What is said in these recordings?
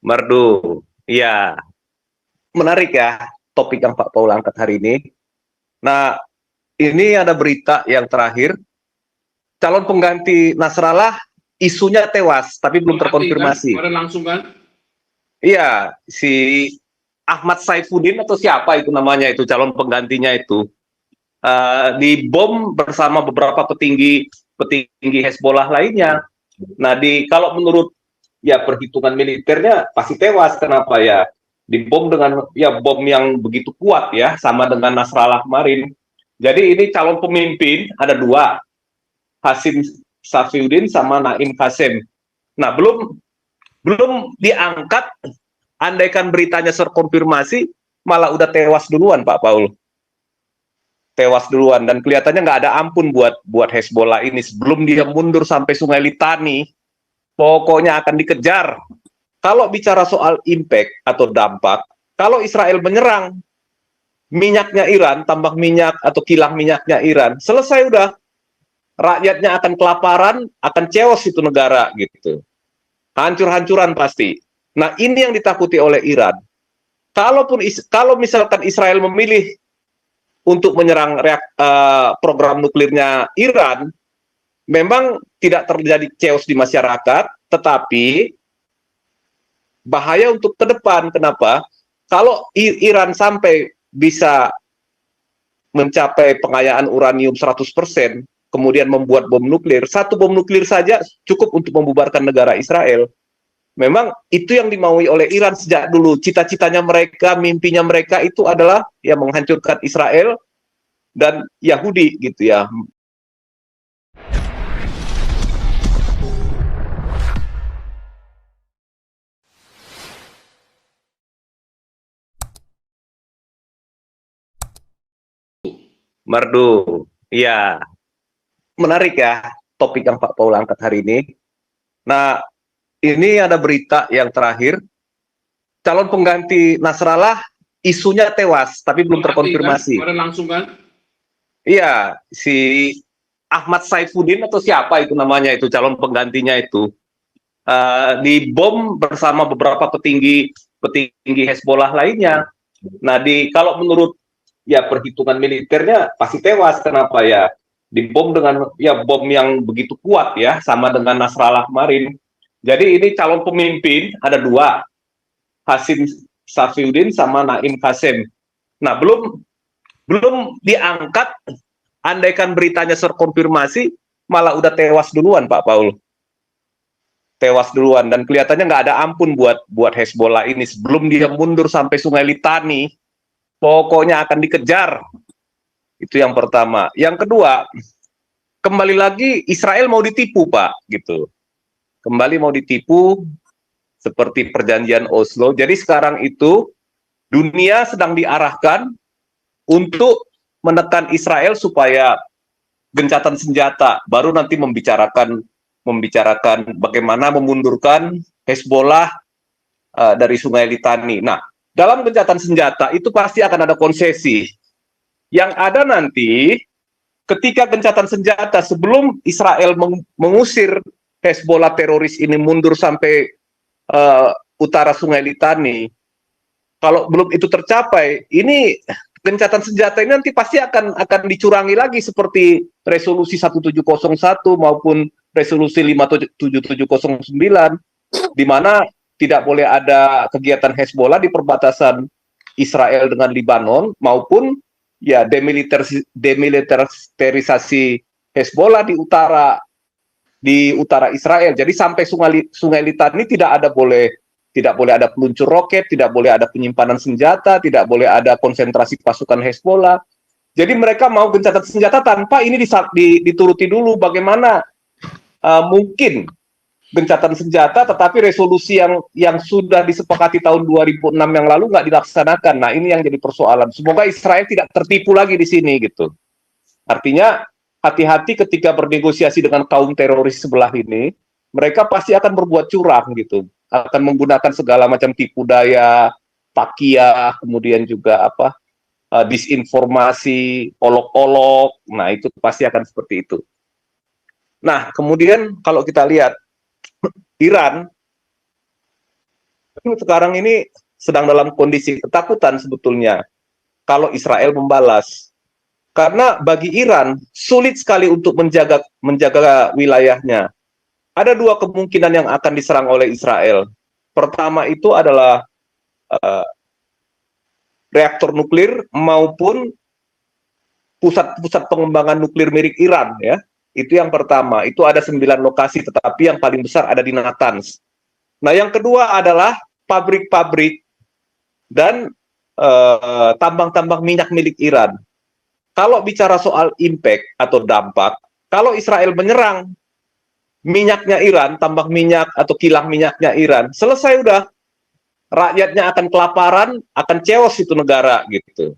Merdu, ya menarik ya topik yang Pak Paul angkat hari ini. Nah, ini ada berita yang terakhir, calon pengganti Nasrallah isunya tewas, tapi belum Kan terkonfirmasi. kemarin langsung kan. Iya, si Ahmad Saifuddin atau siapa itu namanya itu calon penggantinya itu dibom bersama beberapa petinggi Hezbollah lainnya. Nah, kalau menurut ya perhitungan militernya pasti tewas. Kenapa ya? Dibom dengan ya bom yang begitu kuat ya, sama dengan Nasrallah kemarin. Jadi ini calon pemimpin ada dua, Hasim Safiuddin sama Naim Qasim. Nah, belum belum diangkat, andaikan beritanya terkonfirmasi malah udah tewas duluan Pak Paul. Tewas duluan dan kelihatannya nggak ada ampun buat Hezbollah ini sebelum dia mundur sampai Sungai Litani. Pokoknya akan dikejar. Kalau bicara soal impact atau dampak, kalau Israel menyerang minyaknya Iran, tambak minyak atau kilang minyaknya Iran, selesai udah. Rakyatnya akan kelaparan, akan chaos itu negara gitu. Hancur-hancuran pasti. Nah, ini yang ditakuti oleh Iran. Kalau misalkan Israel memilih untuk menyerang program nuklirnya Iran, memang tidak terjadi chaos di masyarakat, tetapi bahaya untuk ke depan. Kenapa? Kalau Iran sampai bisa mencapai pengayaan uranium 100%, kemudian membuat bom nuklir, satu bom nuklir saja cukup untuk membubarkan negara Israel. Memang itu yang dimaui oleh Iran sejak dulu. Cita-citanya mereka, mimpinya mereka itu adalah ya menghancurkan Israel dan Yahudi gitu ya. Merdu, ya menarik ya topik yang Pak Paul angkat hari ini. Nah, ini ada berita yang terakhir, calon pengganti Nasrallah isunya tewas, tapi belum terkonfirmasi. Kan kemarin langsung kan. Iya, si Ahmad Saifuddin atau siapa itu namanya itu calon penggantinya itu dibom bersama beberapa petinggi Hezbollah lainnya. Nah, kalau menurut ya perhitungan militernya pasti tewas. Kenapa ya? Dibom dengan ya bom yang begitu kuat ya, sama dengan Nasrallah kemarin. Jadi ini calon pemimpin ada dua, Hasim Safiuddin sama Naim Qasim. Nah, belum belum diangkat, andaikan beritanya terkonfirmasi malah udah tewas duluan Pak Paul. Tewas duluan dan kelihatannya nggak ada ampun buat Hezbollah ini sebelum dia mundur sampai Sungai Litani. Pokoknya akan dikejar. Itu yang pertama. Yang kedua, kembali lagi Israel mau ditipu Pak gitu. Kembali mau ditipu seperti perjanjian Oslo. Jadi sekarang itu dunia sedang diarahkan untuk menekan Israel supaya gencatan senjata, baru nanti membicarakan bagaimana memundurkan Hezbollah dari Sungai Litani. Nah, dalam gencatan senjata itu pasti akan ada konsesi. Yang ada nanti ketika gencatan senjata sebelum Israel mengusir Hezbollah teroris ini mundur sampai utara Sungai Litani, kalau belum itu tercapai, ini gencatan senjata ini nanti pasti akan dicurangi lagi seperti resolusi 1701 maupun resolusi 57709, di mana tidak boleh ada kegiatan Hezbollah di perbatasan Israel dengan Lebanon, maupun ya demilitarisasi Hezbollah di utara Israel. Jadi sampai Sungai Litani tidak boleh ada peluncur roket, tidak boleh ada penyimpanan senjata, tidak boleh ada konsentrasi pasukan Hezbollah. Jadi mereka mau gencatan senjata tanpa ini dituruti dulu bagaimana mungkin gencatan senjata, tetapi resolusi yang sudah disepakati tahun 2006 yang lalu nggak dilaksanakan. Nah, ini yang jadi persoalan. Semoga Israel tidak tertipu lagi di sini gitu. Artinya hati-hati ketika bernegosiasi dengan kaum teroris sebelah ini, mereka pasti akan berbuat curang gitu, akan menggunakan segala macam tipu daya, takiah, kemudian juga disinformasi, olok-olok. Nah, itu pasti akan seperti itu. Nah, kemudian kalau kita lihat Iran Sekarang ini sedang dalam kondisi ketakutan sebetulnya kalau Israel membalas. Karena bagi Iran sulit sekali untuk menjaga wilayahnya. Ada dua kemungkinan yang akan diserang oleh Israel. Pertama itu adalah uh, reaktor nuklir maupun pusat-pusat pengembangan nuklir milik Iran, ya. Itu yang pertama. Itu ada 9 lokasi, tetapi yang paling besar ada di Natanz. Nah, yang kedua adalah pabrik-pabrik dan tambang-tambang minyak milik Iran. Kalau bicara soal impact atau dampak, kalau Israel menyerang minyaknya Iran, tambang minyak atau kilang minyaknya Iran, selesai udah. Rakyatnya akan kelaparan, akan chaos itu negara gitu.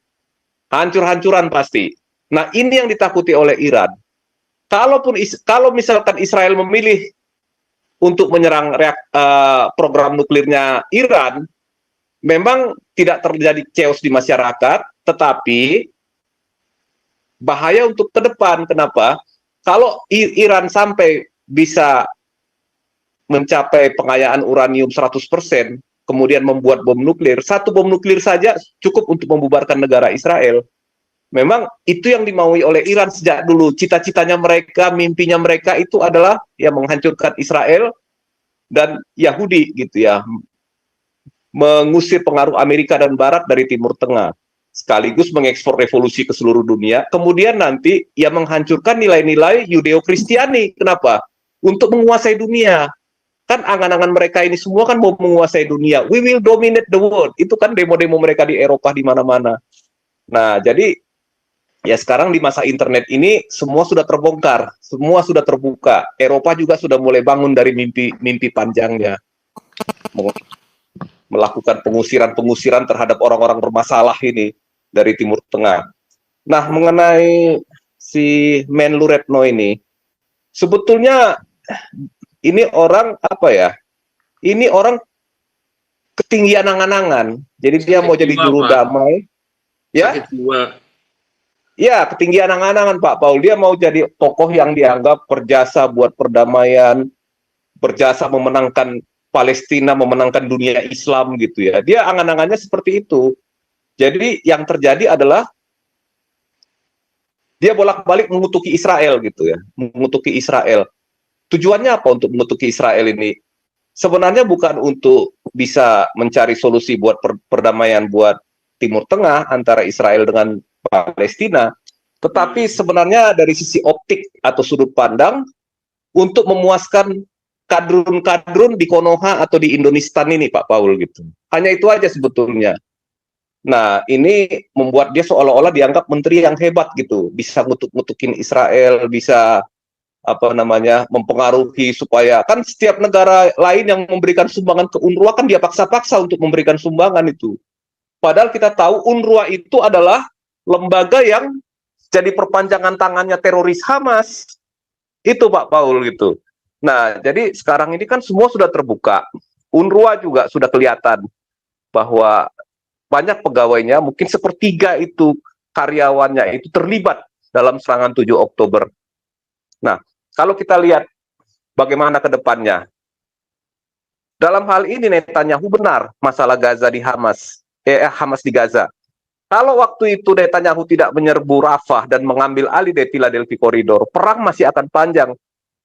Hancur-hancuran pasti. Nah, ini yang ditakuti oleh Iran. Kalau misalkan Israel memilih untuk menyerang program nuklirnya Iran, memang tidak terjadi chaos di masyarakat, tetapi bahaya untuk ke depan. Kenapa? Kalau Iran sampai bisa mencapai pengayaan uranium 100%, kemudian membuat bom nuklir, satu bom nuklir saja cukup untuk membubarkan negara Israel. Memang itu yang dimaui oleh Iran sejak dulu. Cita-citanya mereka, mimpinya mereka itu adalah ya menghancurkan Israel dan Yahudi gitu ya. Mengusir pengaruh Amerika dan Barat dari Timur Tengah. Sekaligus mengekspor revolusi ke seluruh dunia. Kemudian nanti ya menghancurkan nilai-nilai Yudeo-Kristiani. Kenapa? Untuk menguasai dunia. Kan angan-angan mereka ini semua kan mau menguasai dunia. We will dominate the world. Itu kan demo-demo mereka di Eropa di mana-mana. Nah, jadi ya sekarang di masa internet ini semua sudah terbongkar, semua sudah terbuka. Eropa juga sudah mulai bangun dari mimpi panjangnya, melakukan pengusiran-pengusiran terhadap orang-orang bermasalah ini dari Timur Tengah. Nah, mengenai si Menlu Retno ini, sebetulnya ini orang apa ya? Ini orang ketinggian angan-angan. Jadi dia mau jadi juru damai. Ya? Ya, ketinggian angan-angan Pak Paul. Dia mau jadi tokoh yang dianggap berjasa buat perdamaian, berjasa memenangkan Palestina, memenangkan dunia Islam gitu ya. Dia angan-angannya seperti itu. Jadi yang terjadi adalah dia bolak-balik mengutuki Israel gitu ya. Mengutuki Israel. Tujuannya apa untuk mengutuki Israel ini? Sebenarnya bukan untuk bisa mencari solusi buat perdamaian buat Timur Tengah antara Israel dengan Palestina, tetapi sebenarnya dari sisi optik atau sudut pandang untuk memuaskan kadrun-kadrun di Konoha atau di Indonesia ini Pak Paul gitu. Hanya itu aja sebetulnya. Nah, ini membuat dia seolah-olah dianggap menteri yang hebat gitu, bisa ngutuk-ngutukin Israel, bisa apa namanya mempengaruhi supaya kan setiap negara lain yang memberikan sumbangan ke UNRWA kan dia paksa-paksa untuk memberikan sumbangan itu. Padahal kita tahu UNRWA itu adalah lembaga yang jadi perpanjangan tangannya teroris Hamas. Itu Pak Paul gitu. Nah, jadi sekarang ini kan semua sudah terbuka. UNRWA juga sudah kelihatan bahwa banyak pegawainya, mungkin sepertiga itu karyawannya itu terlibat dalam serangan 7 Oktober. Nah, kalau kita lihat bagaimana ke depannya, dalam hal ini Netanyahu benar masalah Gaza di Hamas, Hamas di Gaza. Kalau waktu itu Netanyahu tidak menyerbu Rafah dan mengambil alih dari Philadelphia Corridor, perang masih akan panjang.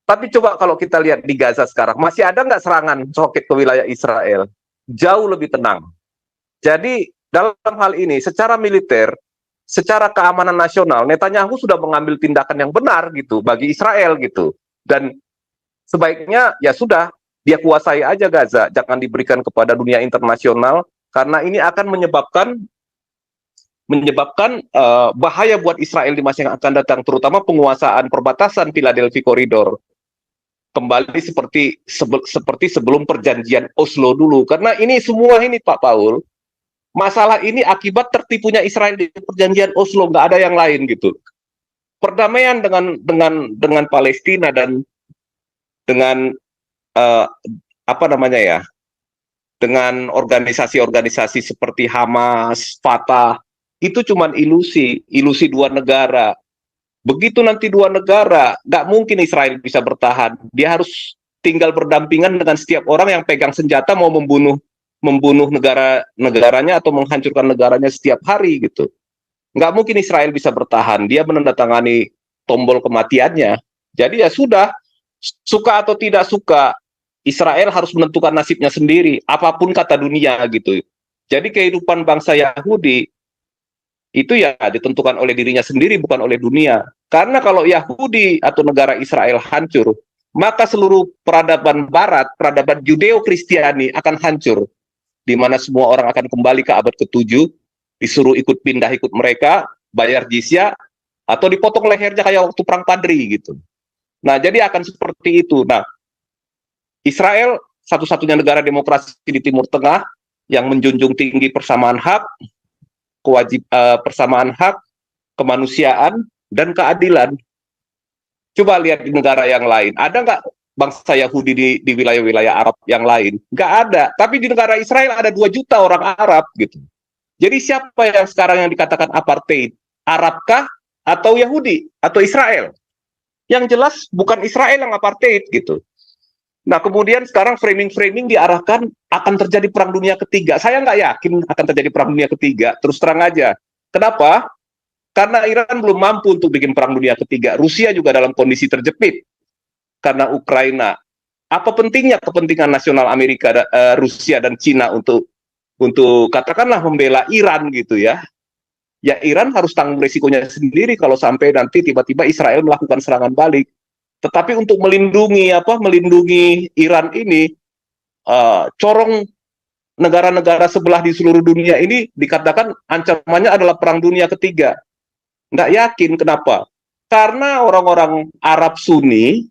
Tapi coba kalau kita lihat di Gaza sekarang, masih ada nggak serangan roket ke wilayah Israel? Jauh lebih tenang. Jadi dalam hal ini, secara militer, secara keamanan nasional, Netanyahu sudah mengambil tindakan yang benar gitu bagi Israel gitu. Dan sebaiknya ya sudah, dia kuasai aja Gaza, jangan diberikan kepada dunia internasional, karena ini akan menyebabkan bahaya buat Israel di masa yang akan datang, terutama penguasaan perbatasan Philadelphia Corridor. Kembali seperti sebelum perjanjian Oslo dulu. Karena ini semua ini Pak Paul, masalah ini akibat tertipunya Israel di perjanjian Oslo, nggak ada yang lain gitu. Perdamaian dengan Palestina dan dengan apa namanya ya, dengan organisasi-organisasi seperti Hamas, Fatah, itu cuma ilusi dua negara. Begitu nanti dua negara, nggak mungkin Israel bisa bertahan. Dia harus tinggal berdampingan dengan setiap orang yang pegang senjata mau membunuh membunuh negaranya atau menghancurkan negaranya setiap hari gitu. Nggak mungkin Israel bisa bertahan. Dia menandatangani tombol kematiannya. Jadi ya sudah, suka atau tidak suka, Israel harus menentukan nasibnya sendiri, apapun kata dunia gitu. Jadi kehidupan bangsa Yahudi itu ya ditentukan oleh dirinya sendiri, bukan oleh dunia. Karena kalau Yahudi atau negara Israel hancur, maka seluruh peradaban Barat, peradaban Judeo-Kristiani akan hancur, di mana semua orang akan kembali ke abad ke-7, disuruh ikut pindah ikut mereka, bayar jizya, atau dipotong lehernya kayak waktu perang Padri gitu. Nah, jadi akan seperti itu. Nah, Israel satu-satunya negara demokrasi di Timur Tengah yang menjunjung tinggi persamaan hak, persamaan hak, kemanusiaan, dan keadilan. Coba lihat di negara yang lain, ada nggak bangsa Yahudi di wilayah-wilayah Arab yang lain? Nggak ada. Tapi di negara Israel ada 2 juta orang Arab gitu. Jadi siapa yang sekarang yang dikatakan apartheid? Arabkah atau Yahudi atau Israel? Yang jelas bukan Israel yang apartheid gitu. Nah, kemudian sekarang framing-framing diarahkan akan terjadi perang dunia ketiga. Saya nggak yakin akan terjadi perang dunia ketiga, terus terang aja. Kenapa? Karena Iran belum mampu untuk bikin perang dunia ketiga. Rusia juga dalam kondisi terjepit karena Ukraina. Apa pentingnya kepentingan nasional Amerika, Rusia dan Cina untuk katakanlah membela Iran gitu ya? Ya Iran harus tanggung risikonya sendiri kalau sampai nanti tiba-tiba Israel melakukan serangan balik. Tetapi untuk melindungi Iran ini, corong negara-negara sebelah di seluruh dunia ini dikatakan ancamannya adalah perang dunia ketiga. Nggak yakin, kenapa? Karena orang-orang Arab Sunni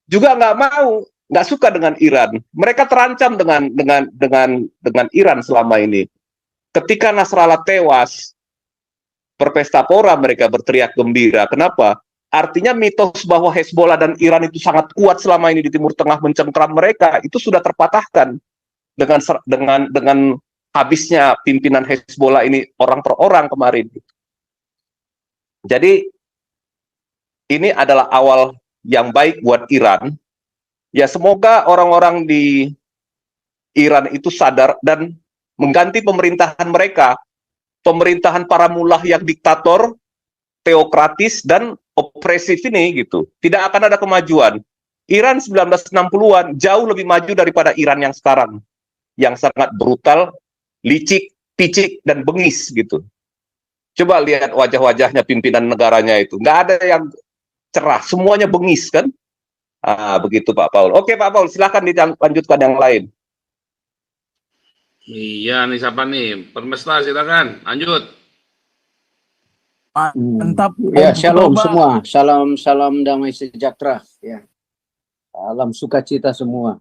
juga nggak suka dengan Iran. Mereka terancam dengan Iran selama ini. Ketika Nasrallah tewas, berpesta pora mereka berteriak gembira. Kenapa? Artinya mitos bahwa Hezbollah dan Iran itu sangat kuat selama ini di Timur Tengah mencengkram mereka itu sudah terpatahkan dengan habisnya pimpinan Hezbollah ini orang per orang kemarin. Jadi ini adalah awal yang baik buat Iran. Ya semoga orang-orang di Iran itu sadar dan mengganti pemerintahan mereka, pemerintahan para mullah yang diktator, teokratis dan opresif ini gitu. Tidak akan ada kemajuan. Iran 1960-an jauh lebih maju daripada Iran yang sekarang, yang sangat brutal, licik, picik dan bengis gitu. Coba lihat wajah-wajahnya pimpinan negaranya itu, nggak ada yang cerah, semuanya bengis kan? Begitu Pak Paul. Oke Pak Paul, silakan dilanjutkan yang lain. Iya nih, siapa nih? Permesta, silakan lanjut. Mantap. Ya, shalom semua. Salam damai sejahtera. Ya. Salam sukacita semua.